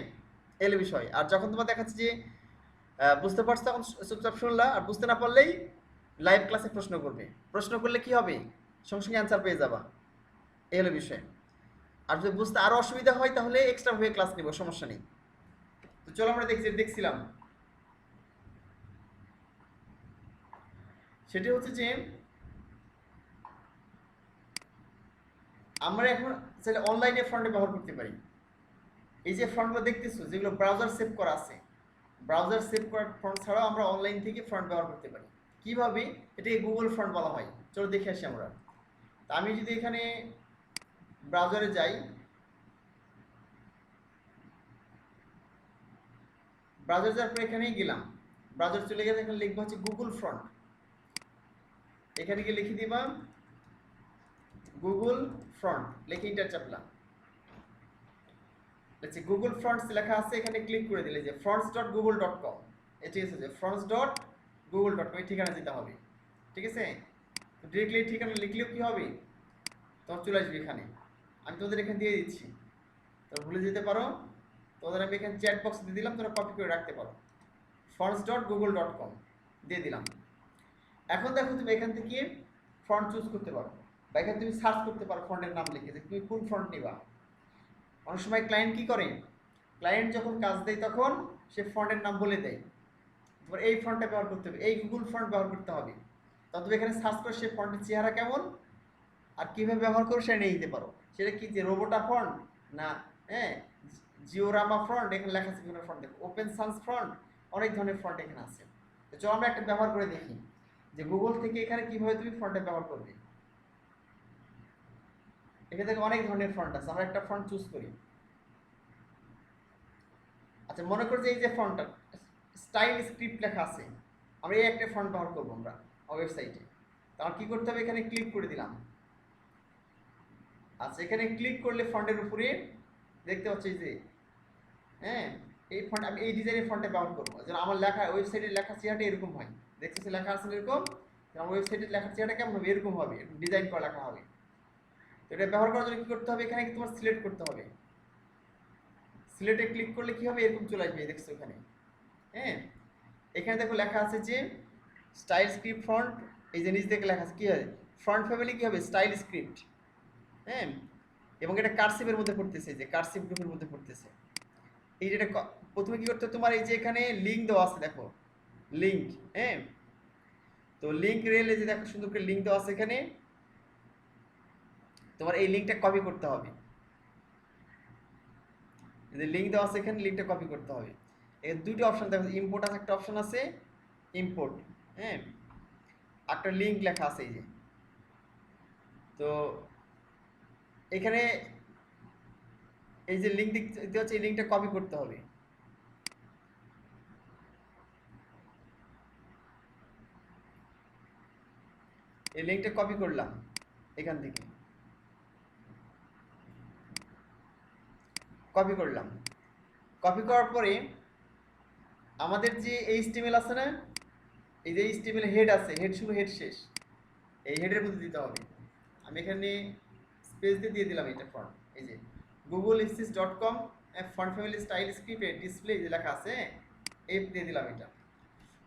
এল বিষয়। আর যখন তোমার দেখাচ্ছে যে বুঝতে পারছো তখন চুপচাপ শুনলা, আর বুঝতে না পারলেই লাইভ ক্লাসে প্রশ্ন করবে। প্রশ্ন করলে কি হবে, সঙ্গে সঙ্গে অ্যান্সার পেয়ে যাবা, এই হলো বিষয়। আর যদি বুঝতে আরো অসুবিধা হয় তাহলে এক্সট্রা ভাবে ক্লাস নিব, সমস্যা নেই। তো চলো আমরা দেখছিলাম সেটি হচ্ছে যে আমরা এখন চাইলে অনলাইনে ফন্টে ব্যবহার করতে পারি। এই যে ফন্টগুলো দেখতেছো যেগুলো ব্রাউজার সেভ করা আছে, ব্রাউজার সেভ করার ফন্ট ছাড়াও আমরা অনলাইন থেকে ফন্ট ব্যবহার করতে পারি। কিভাবে, এটাকে গুগল ফন্ট বলা হয়। চলো দেখে আসি আমরা। তা আমি যদি এখানে ব্রাউজারে যাই, ব্রাউজার যাওয়ার পর এখানেই গেলাম, ব্রাউজার চলে গেলে এখানে লিখবো হচ্ছে গুগল ফন্ট, এখানে গিয়ে লিখে দিবা গুগল ফ্রন্ট, লিখে ইন্টার চাপলাম। আচ্ছা গুগল ফ্রন্টস লেখা আছে, এখানে ক্লিক করে দিলে যে fronts.google.com, এটি হচ্ছে যে fronts.google.com এই ঠিকানা দিতে হবে, ঠিক আছে। তো ডিরেক্টলি ঠিকানা লিখলেও কি হবে, তোমার চলে আসবে এখানে। আমি তোমাদের এখানে দিয়ে দিচ্ছি, তোমরা ভুলে যেতে পারো, তোমাদের আমি এখানে চ্যাট বক্স দিয়ে দিলাম, তোমরা কপি করে রাখতে পারো। fronts.google.com দিয়ে দিলাম। এখন দেখো তুমি এখান থেকে ফন্ট চুজ করতে পারো, বা এখানে তুমি সার্চ করতে পারো ফন্টের নাম লিখে যে তুমি কোন ফন্ট নিবা। অনেক সময় ক্লায়েন্ট কি করে, ক্লায়েন্ট যখন কাজ দেয় তখন সে ফন্টের নাম বলে দেয়, তোমার এই ফন্টটা ব্যবহার করতে হবে, এই গুগল ফন্ট ব্যবহার করতে হবে। তবে এখানে সার্চ করে সে ফন্টের চেহারা কেমন আর কীভাবে ব্যবহার করো সেটা নিয়ে দিতে পারো। সেটা কি যে রোবোটা ফন্ট না, হ্যাঁ জিওরামা ফন্ট, এখানে লেখা আছে বিভিন্ন ফন্ট, দেখো ওপেন সান্স ফন্ট, অনেক ধরনের ফন্ট এখানে আছে। তো চলো আমরা একটা ব্যবহার করে দেখি যে গুগল থেকে এখানে কিভাবে তুমি ফন্টটা ব্যবহার করবে। এখানে থেকে অনেক ধরনের ফন্ট আছে, আমরা একটা ফন্ট চুজ করি। আচ্ছা মনে করো যে এই যে ফন্টটা স্টাইল স্ক্রিপ্ট লেখা আছে, আমরা এই একটা ফন্ট ব্যবহার করবো আমরা ওয়েবসাইটে। তাহলে কি করতে হবে, এখানে ক্লিক করে দিলাম। আচ্ছা এখানে ক্লিক করলে ফন্টের উপরে দেখতে পাচ্ছি যে হ্যাঁ এই ফন্ট, আমি এই ডিজাইনের ফন্টে ব্যবহার করবো, যেন আমার লেখা ওয়েবসাইটের লেখার চেহারাটা এরকম হয়। দেখতেছি লেখা আছে এরকম, আমার ওয়েবসাইটের লেখার চেহারাটা কেমন হবে, এরকম হবে, এরকম ডিজাইন করা লেখা হবে। তো এটা ব্যবহার করার জন্য কি করতে হবে, এখানে তোমার সিলেক্ট করতে হবে। সিলেক্টে ক্লিক করলে কি হবে, এরকম চলে আসবে, দেখছো এখানে, হ্যাঁ। এখানে দেখো লেখা আছে যে স্টাইল স্ক্রিপ্ট ফন্ট, এই যে নিচ থেকে লেখা আছে কি হয়, ফন্ট ফ্যামিলি কি হবে, স্টাইল স্ক্রিপ্ট, হ্যাঁ। এবং এটা কার্সিভের মধ্যে পড়তেছে, যে কার্সিভ গ্রুপের মধ্যে পড়তেছে। এই যেটা প্রথমে কি করতে হবে, তোমার এই যে এখানে লিঙ্ক দেওয়া আছে, দেখো লিঙ্ক, হ্যাঁ। তো লিঙ্ক রেলে যে দেখো সুন্দর করে লিঙ্ক দেওয়া আছে এখানে, তোমার এই লিঙ্কটা কপি করতে হবে। যে লিঙ্ক দেওয়া আছে এখানে, লিঙ্কটা কপি করতে হবে। এর দুটো অপশন দেখো, ইম্পোর্ট আছে একটা অপশন আছে, ইম্পোর্ট, হ্যাঁ, একটা লিঙ্ক লেখা আছে এই যে। তো এখানে এই যে লিঙ্ক দিতে হচ্ছে, এই লিঙ্কটা কপি করতে হবে। এই লিঙ্কটা কপি করলাম এখান থেকে, কপি করলাম। কপি করার পরে আমাদের যে এইচটিএমএল আছে না, এই যে এইচটিএমএল হেড আছে, হেড শুরু হেড শেষ, এই হেডের মধ্যে দিতে হবে। আমি এখানে স্পেস দিয়ে দিলাম এটা ফন্ট, এই যে google.com font family style script display যে লেখা আছে, এই দিয়ে দিলাম এটা।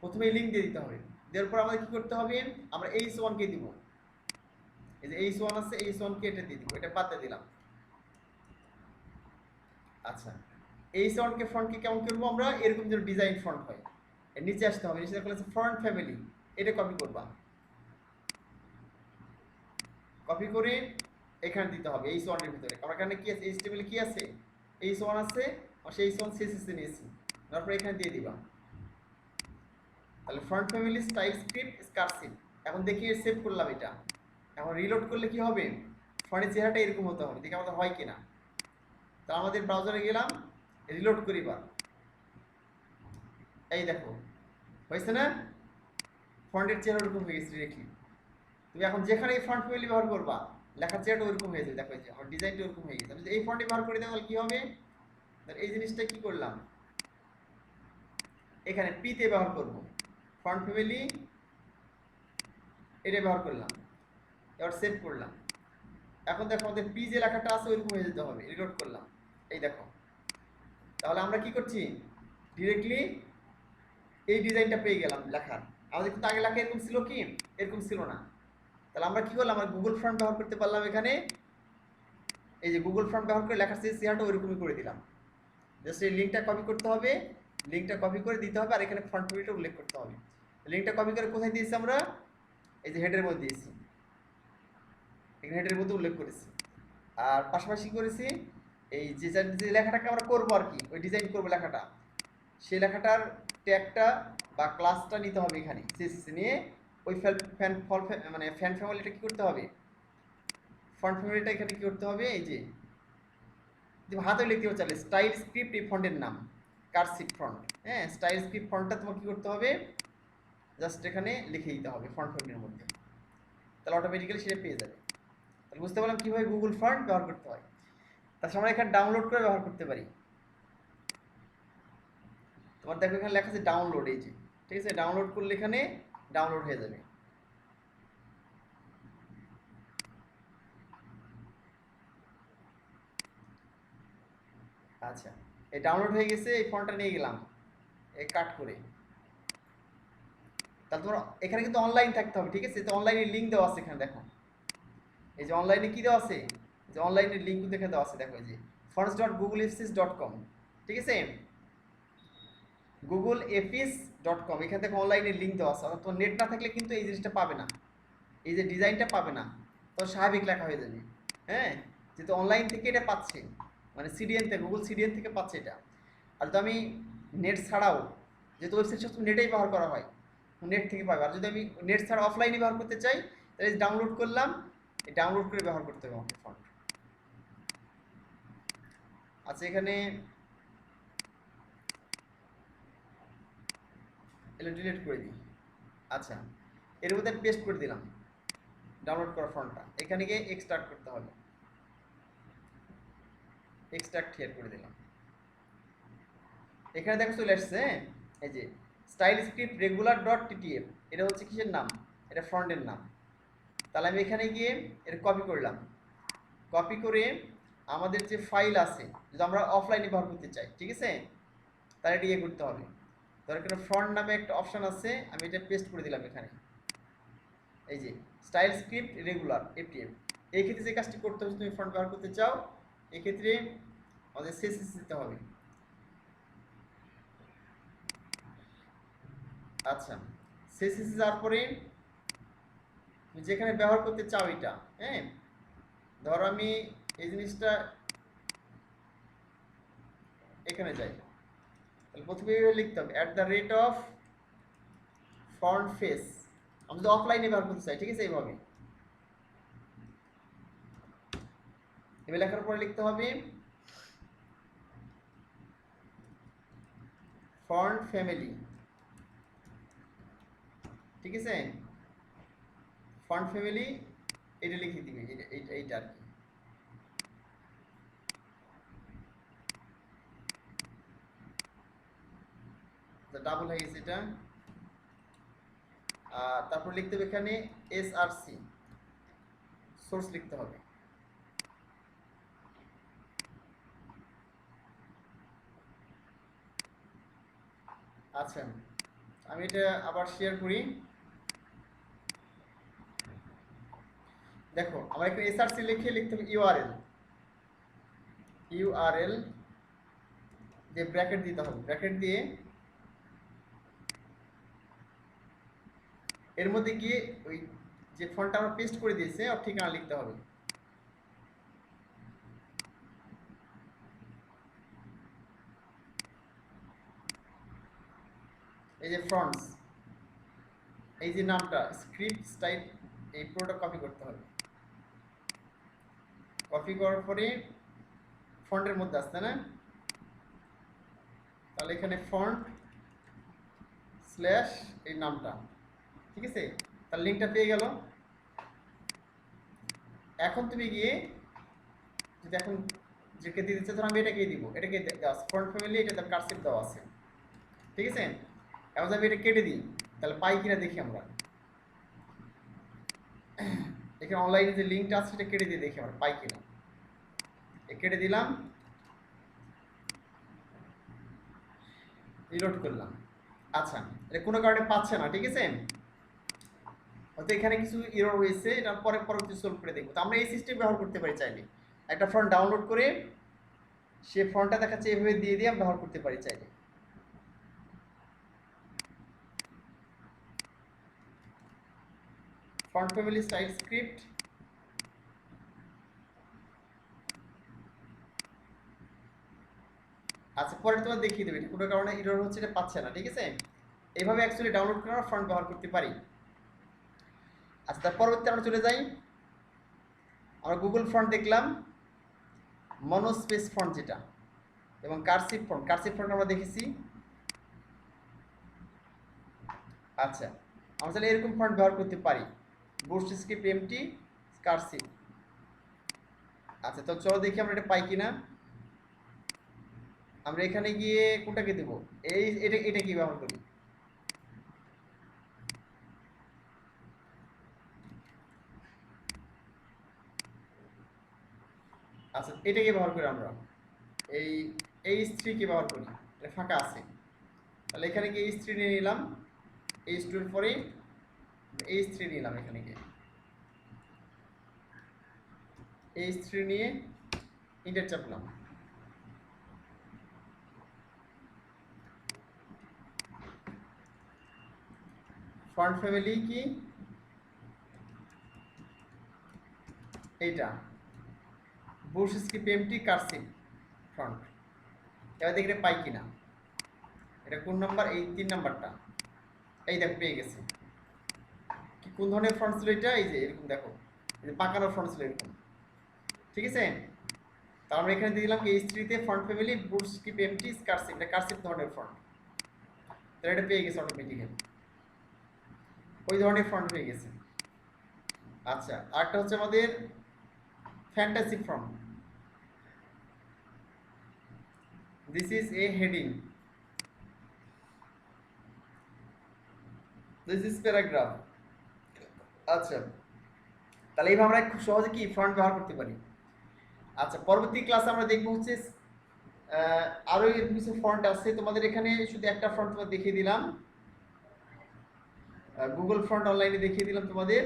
প্রথমে এই লিঙ্ক দিয়ে দিতে হবে। দেওয়ার পর আমাদের কি করতে হবে, আমরা h1 কে দিব, এই যে h1 আছে, h1 কে এটা দিয়ে দিব, এটা বাদ দিয়ে দিলাম। আচ্ছা, h1 কে ফন্টকে কেমন করবো আমরা, এরকম যেন ডিজাইন ফন্ট হয়, এর নিচে আসতে হবে, নিচে লেখা আছে ফন্ট ফ্যামিলি, এটা কপি করবা। কপি করে এখানে দিতে হবে h1 এর ভিতরে। আমার এখানে কি আছে, HTML কি আছে, h1 আছে, আর সেই h1 CSS এ নিয়েছি, তারপর এখানে দিয়ে দিবা। তাহলে ফন্ট ফ্যামিলি স্টাইল স্ক্রিপ্ট স্কারসিভ। এখন দেখি সেভ করলাম এটা। এখন রিলোড করলে কি হবে, ফন্টের চেহারাটা এরকম হতে হবে, দেখি আমাদের হয় কিনা। তা আমাদের ব্রাউজারে গেলাম, রিলোড করি বার, এই দেখো হয়েছে না, ফন্টের চেহারা ওরকম হয়ে গেছে ডিরেক্টলি। তুমি এখন যেখানে এই ফন্ট ফ্যামিলি ব্যবহার করবা, লেখার চেহারাটা ওরকম হয়ে যাবে, দেখো এই যে আমার ডিজাইনটা ওরকম হয়ে গেছে। আমি যদি এই ফন্টে ব্যবহার করে দিই তাহলে কি হবে, এই জিনিসটা কি করলাম, এখানে পি তে ব্যবহার করব, ফন্ট ফ্যামিলি এটা ব্যবহার করলাম, এবার সেভ করলাম। এখন দেখো আমাদের পি যে লেখাটা আছে ওইরকম হয়ে যেতে হবে, রিলোড করলাম, এই দেখো। তাহলে আমরা কি করছি, ডিরেক্টলি এই ডিজাইনটা পেয়ে গেলাম লেখার। আমাদের কিন্তু আগে লেখা এরকম ছিল কি, এরকম ছিল না। তাহলে আমরা কি করলাম, আমরা গুগল ফন্ট ব্যবহার করতে পারলাম এখানে, এই যে গুগল ফন্ট ব্যবহার করে লেখার চেহারাটা ওইরকমই করে দিলাম। জাস্ট এই লিঙ্কটা কপি করতে হবে, লিঙ্কটা কপি করে দিতে হবে, আর এখানে ফন্ট ফ্যামিলিটা উল্লেখ করতে হবে। লিঙ্কটা কপি করে কোথায় দিয়েছি আমরা, এই যে হেডের মধ্যে দিয়েছি, এখানে হেডের মধ্যে উল্লেখ করেছি। আর পাশাপাশি করেছি এই যে লেখাটাকে আমরা করবো আর কি, ওই ডিজাইন করবো লেখাটা, সেই লেখাটার ট্যাগটা বা ক্লাসটা নিতে হবে এখানে সিএসএস নিয়ে, ওই মানে ফ্যান ফ্যামিলিটা কি করতে হবে, ফন্ট ফ্যামিলিটা এখানে কি করতে হবে, এই যে হাতে লিখতে হবে চাইলে স্টাইল স্ক্রিপ্ট এই ফন্টের নাম, কারসিভ ফন্ট। হ্যাঁ, স্টাইল স্ক্রিপ্ট ফন্টটা তোমার কি করতে হবে, জাস্ট এখানে লিখে দিতে হবে ফন্ট ফ্যামিলির মধ্যে, তাহলে অটোমেটিক্যালি সেটা পেয়ে যাবে। তাহলে বুঝতে পারলাম কীভাবে গুগল ফন্ট ব্যবহার করতে হয়। তাছাড়া আমরা এখানে ডাউনলোড করে ব্যবহার করতে পারি। তোমার দেখো এখানে লেখা আছে ডাউনলোড, এই যে ঠিক আছে, ডাউনলোড করলে এখানে ডাউনলোড হয়ে যাবে। আচ্ছা, এই ডাউনলোড হয়ে গেছে, এই ফন্টটা নিয়ে গেলাম এই কাট করে। তাহলে তোমার এখানে কিন্তু অনলাইন থাকতে হবে, ঠিক আছে, তো অনলাইনের লিঙ্ক দেওয়া আছে এখানে দেখো, এই যে অনলাইনে কি দেওয়া আছে, যে অনলাইনের লিঙ্ক দেখে দেওয়া আছে, দেখো এই যে fonts.googleapsis.com, ঠিক আছে, googleapis.com, এখান থেকে অনলাইনের লিঙ্ক দেওয়া আছে। তো নেট না থাকলে কিন্তু এই জিনিসটা পাবে না, এই যে ডিজাইনটা পাবে না, তো স্বাভাবিক লেখা হয়ে যাবে। হ্যাঁ, যেহেতু অনলাইন থেকে এটা পাচ্ছে, মানে সিডিএন থেকে, গুগল সিডিএন থেকে পাচ্ছে এটা। আর যদি আমি নেট ছাড়াও, যেহেতু ওয়েবসাইট সব নেটেই ব্যবহার করা হয়, নেট থেকে পাবে। আর যদি আমি নেট ছাড়া অফলাইনে ব্যবহার করতে চাই, তাহলে ডাউনলোড করলাম, এই ডাউনলোড করে ব্যবহার করতে হবে আমাকে ফন্ট। আচ্ছা, এখানে এটা ডিলিট করে দিই। আচ্ছা, এর মধ্যে পেস্ট করে দিলাম ডাউনলোড করা ফন্টটা, এখানে গিয়ে এক্সট্রাক্ট করতে হবে, এক্সট্রাক্ট হিয়ার করে দিলাম। এখানে দেখো চলে আসছে, এই যে style script regular dot TTF, এটা হচ্ছে কিসের নাম, এটা ফন্টের নাম। তাহলে আমি এখানে গিয়ে এটা কপি করলাম, কপি করে আমাদের যে ফাইল আছে, যদি আমরা অফলাইনে ব্যবহার করতে চাই, ঠিক আছে, তাহলে এটা ইয়ে করতে হবে। ধর এখানে ফন্ট নামে একটা অপশান আছে, আমি এটা পেস্ট করে দিলাম এখানে, এই যে স্টাইল স্ক্রিপ্ট রেগুলার এফটিএফ। এই ক্ষেত্রে যে কাজটি করতে হবে, তুমি ফন্ট ব্যবহার করতে চাও, এক্ষেত্রে আমাদের সিএসএস দিতে হবে। আচ্ছা, সিএসএস যাওয়ার পরে তুমি যেখানে ব্যবহার করতে চাও এটা, হ্যাঁ, ধরো আমি এই জিনিসটা এখানে যাই, তাহলে প্রথমে লিখতে হবে @font_face, আমি যদি অফলাইনে ব্যবহার করতে চাই, ঠিক আছে, এইভাবে এবার লেখার পরে লিখতে হবে ফন্ট ফ্যামিলি, ঠিক আছে, ফন্ট ফ্যামিলি এটা লিখে দিবে, এইটা আর কি। ডাবল হয়ে গেছে এটা। তারপর লিখতে হবে এখানে এসআরসি, সোর্স লিখতে হবে। আচ্ছা, আমি এটা আবার শেয়ার করি। দেখো আমার এখানে এসআরসি লিখে লিখতে হবে ইউআরএল, ইউআরএল দিয়ে ব্র্যাকেট দিতে হবে, ব্র্যাকেট দিয়ে এর মধ্যে গিয়ে ওই যে ফন্টটা আমরা পেস্ট করে দিয়েছে ওর ঠিকানা লিখতে হবে। এই যে ফ্রন্টস, এই যে নামটা স্ক্রিপ্ট স্টাইল, এই পুরোটা কপি করতে হবে। কপি করার পরে ফন্টের মধ্যে আসতে না, তাহলে এখানে ফন্ট স্ল্যাশ এই নামটা, ঠিক আছে, তার লিঙ্কটা পেয়ে গেল। এখন তুমি গিয়ে যদি এখন যেকে দিয়ে দিচ্ছে, ধর আমি এটাকেই দিব, এটাকে দেওয়া আছে ফন্ট ফ্যামিলি, এটা তার কারসিভ দেওয়া আছে, ঠিক আছে। এখন আমি এটা কেটে দিই, তাহলে পাই কিনা দেখি আমরা। এখানে অনলাইনে যে লিঙ্কটা আছে সেটা কেটে দিয়ে দেখি আমরা পাই কিনা। কেটে দিলাম, রিলোড করলাম। আচ্ছা, এটা কোনো কারণে পাচ্ছে না, ঠিক আছে, হয়তো এখানে কিছু এরর হয়েছে, এটা পরে পরবর্তী সলভ করে দেখবো। তো আমরা এই সিস্টেম ব্যবহার করতে পারি চাইলে, একটা ফন্ট ডাউনলোড করে সে ফন্টটা দেখাচ্ছে এভাবে দিয়ে দিয়ে ব্যবহার করতে পারি চাইলে। ফন্ট ফ্যামিলি স্টাইল স্ক্রিপ্ট, আচ্ছা পরে তোমার দেখিয়ে দেবে কোনো কারণে এরর হচ্ছে, এটা পাচ্ছে না, ঠিক আছে। এইভাবে অ্যাকচুয়ালি ডাউনলোড করে আমরা ফন্ট ব্যবহার করতে পারি। আচ্ছা, তার পরবর্তী আমরা চলে যাই। আমরা গুগল ফন্ট দেখলাম, মনোস্পেস ফন্ট যেটা, এবং কার্সিভ ফন্ট, কার্সিভ ফন্ট আমরা দেখেছি। আচ্ছা, আমরা তাহলে এরকম ফন্ট ব্যবহার করতে পারি, বুস্ট স্ক্রিপ্ট এমটি কার্সিভ। আচ্ছা, তো চলো দেখি আমরা এটা পাই কিনা। আমরা এখানে গিয়ে কোনটাকে দেব, এটা কি ব্যবহার করি। আচ্ছা, এটাকে ব্যবহার করি আমরা, এই H3 ব্যবহার করি, এটা ফাঁকা আছে। তাহলে এখানে গিয়ে H3 নিয়ে নিলাম, H2 এর পরে H3 নিলাম, এখানে গিয়ে H3 নিয়ে ইন্টার চাপলাম। ফন্ট ফ্যামিলি কি এইটা, brush script MT cursive font. এবার দেখি পাই কিনা, এটা কোন নাম্বার, এই 3 নাম্বারটা, এই দেখো পেয়ে গেছে। কি কোন ধরনের ফন্ট ছিল এটা, এই যে এরকম দেখো, এই যে পাকানো ফন্ট ছিল এরকম, ঠিক আছে। তার আমরা এখানে দিয়ে দিলাম কি H3 তে font family brush script MT cursive, এটা কার্সিভ ধরনের ফন্ট, তাহলে এটা পেয়ে গেছে অটোমেটিক্যালি, ওই ধরনের ফন্ট পেয়ে গেছে। আচ্ছা, আরেকটা হচ্ছে আমাদের fantasy font, this is a heading, this is paragraph. আচ্ছা, তাহলে এইভাবে আমরা খুব সহজে কি ফন্ট ব্যবহার করতে পারি। আচ্ছা, পরবর্তী ক্লাসে আমরা দেখবো হচ্ছে আরো এরকম কিছু ফন্ট আছে। তোমাদের এখানে শুধু একটা ফন্ট তোমাদের দেখিয়ে দিলাম, গুগল ফন্ট অনলাইনে দেখিয়ে দিলাম তোমাদের।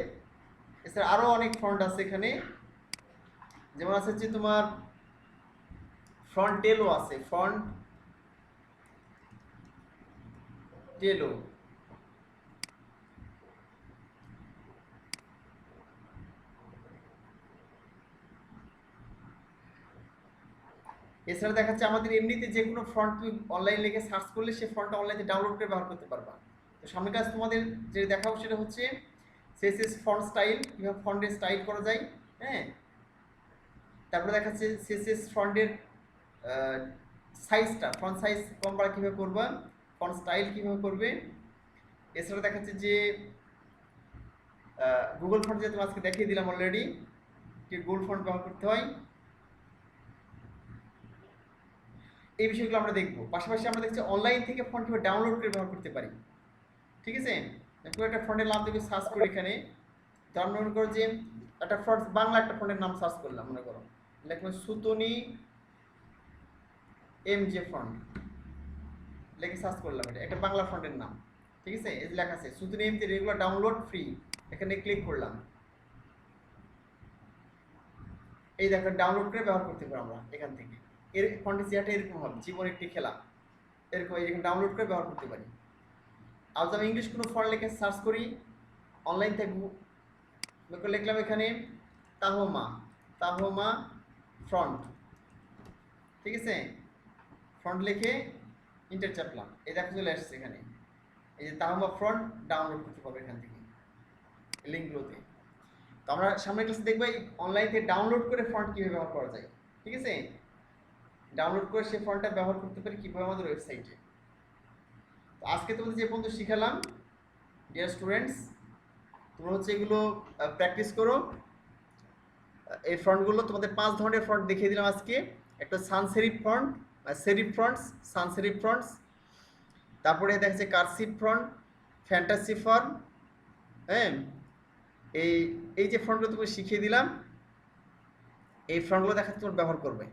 এছাড়া আরো অনেক ফন্ট আছে এখানে, যেমন আছে হচ্ছে তোমার ফন্ট টেলো আছে, ফন্ট টেলো, এছাড়া দেখাচ্ছে আমাদের এমনিতে যে কোনো ফন্ট তুমি অনলাইন লিখে সার্চ করলে সে ফন্টটা অনলাইনে ডাউনলোড করে ব্যবহার করতে পারবা। তো সামনের কাজ তোমাদের যে দেখাবো সেটা হচ্ছে সিএসএস ফন্ট স্টাইল, কীভাবে ফন্টের স্টাইল করা যায়, হ্যাঁ। তারপরে দেখাচ্ছে সিএসএস ফন্টের সাইজটা, ফন্ট সাইজ কম বাড়া কীভাবে করবা, ফন্ট স্টাইল কীভাবে করবে। এছাড়া দেখাচ্ছে যে গুগল ফন্ট যেহেতু আজকে দেখিয়ে দিলাম অলরেডি কি গুগল ফন্ট ব্যবহার করতে হয়, এই বিষয়গুলো আমরা দেখবো। পাশাপাশি আমরা দেখছি অনলাইন থেকে ফন্ট কীভাবে ডাউনলোড করে ব্যবহার করতে পারি। ঠিক আছে, পুরো একটা ফন্টের নাম থেকে সার্চ করি এখানে, তার মনে করো যে একটা ফন্ট বাংলা একটা ফন্টের নাম সার্চ করলাম, মনে করো লিখলাম সুতনি MJ ফন্ট লিখে সার্চ করলাম, এটা একটা বাংলা ফন্টের নাম। ঠিক আছে, এই যে লেখা আছে Sutonny MJ regular download free, এখানে ক্লিক করলাম। এই দেখো ডাউনলোড করে ব্যবহার করতে পারি আমরা এখান থেকে। এর ফন্টের চেয়ারটা এরকম হবে, জীবন একটি খেলা, এরকম এখানে ডাউনলোড করে ব্যবহার করতে পারি। আর যদি আমি ইংলিশ কোনো ফন্ট লিখে সার্চ করি অনলাইন থেকে, লিখলাম এখানে তাহমা তাহমা ফ্রন্ট, ঠিক আছে, ফ্রন্ট লিখে ইন্টার চাপলাম, এই দেখো চলে আসছে এখানে, এই যে তাহমা ফ্রন্ট ডাউনলোড করতে পারবো এখান থেকে লিঙ্কগুলোতে। তো আমরা সামনের ক্লাসে দেখবো অনলাইন থেকে ডাউনলোড করে ফন্ট কীভাবে ব্যবহার করা যায়। ঠিক আছে, ডাউনলোড করে সেই ফন্টটা ব্যবহার করতে পারি কীভাবে আমাদের ওয়েবসাইটে। তো আজকে তোমাদের যে পর্যন্ত শিখালাম ডিয়ার স্টুডেন্টস, তোমরা হচ্ছে এগুলো প্র্যাকটিস করো। এই ফন্টগুলো তোমাদের 5 ধরনের ফন্ট দেখিয়ে দিলাম আজকে। একটা সান সেরিফ ফন্ট, সেরিফ ফন্টস, সান সেরিফ ফন্টস, তারপরে দেখা যাচ্ছে কারসিভ ফন্ট, ফ্যান্টাসি ফন্ট। হ্যাঁ, এই যে ফন্টগুলো তুমি শিখিয়ে দিলাম, এই ফন্টগুলো দেখাচ্ছে তোমরা ব্যবহার করবে।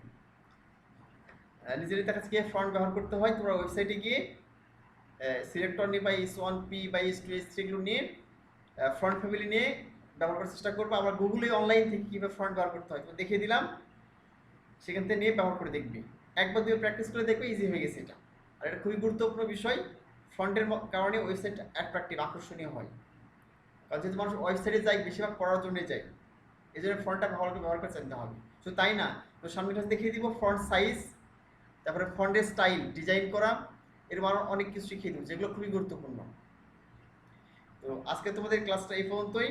নিজেরই দেখাচ্ছে কি ফন্ট ব্যবহার করতে হয়, তোমরা ওয়েবসাইটে গিয়ে সিলেক্টর নিয়ে বা S1P বা S2 S3 এগুলো নিয়ে ফন্ট ফ্যামিলি নিয়ে ব্যবহার করার চেষ্টা করবো। আমরা গুগলে অনলাইন থেকে কীভাবে ফন্ট ব্যবহার করতে হয় তো দেখিয়ে দিলাম, সেখান থেকে নিয়ে ব্যবহার করে দেখবি, একবার দুই প্র্যাকটিস করে দেখবে, ইজি হয়ে গেছে এটা। আর এটা খুবই গুরুত্বপূর্ণ বিষয়, ফন্টের কারণে ওয়েবসাইট অ্যাট্রাকটিভ, আকর্ষণীয় হয়। কারণ যেহেতু মানুষ ওয়েবসাইটে যায় বেশিরভাগ পড়ার জন্য যায়, এই জন্য ফন্টটা ব্যবহার করে জানতে হবে। তো তাই না, তো সামনে ক্লাস দেখিয়ে দিব ফন্ট সাইজ, তারপরে ফন্টের স্টাইল ডিজাইন করা, এরকম আরও অনেক কিছু শিখিয়ে দেবো যেগুলো খুবই গুরুত্বপূর্ণ। তো আজকে তোমাদের ক্লাসটা এই পর্যন্তই।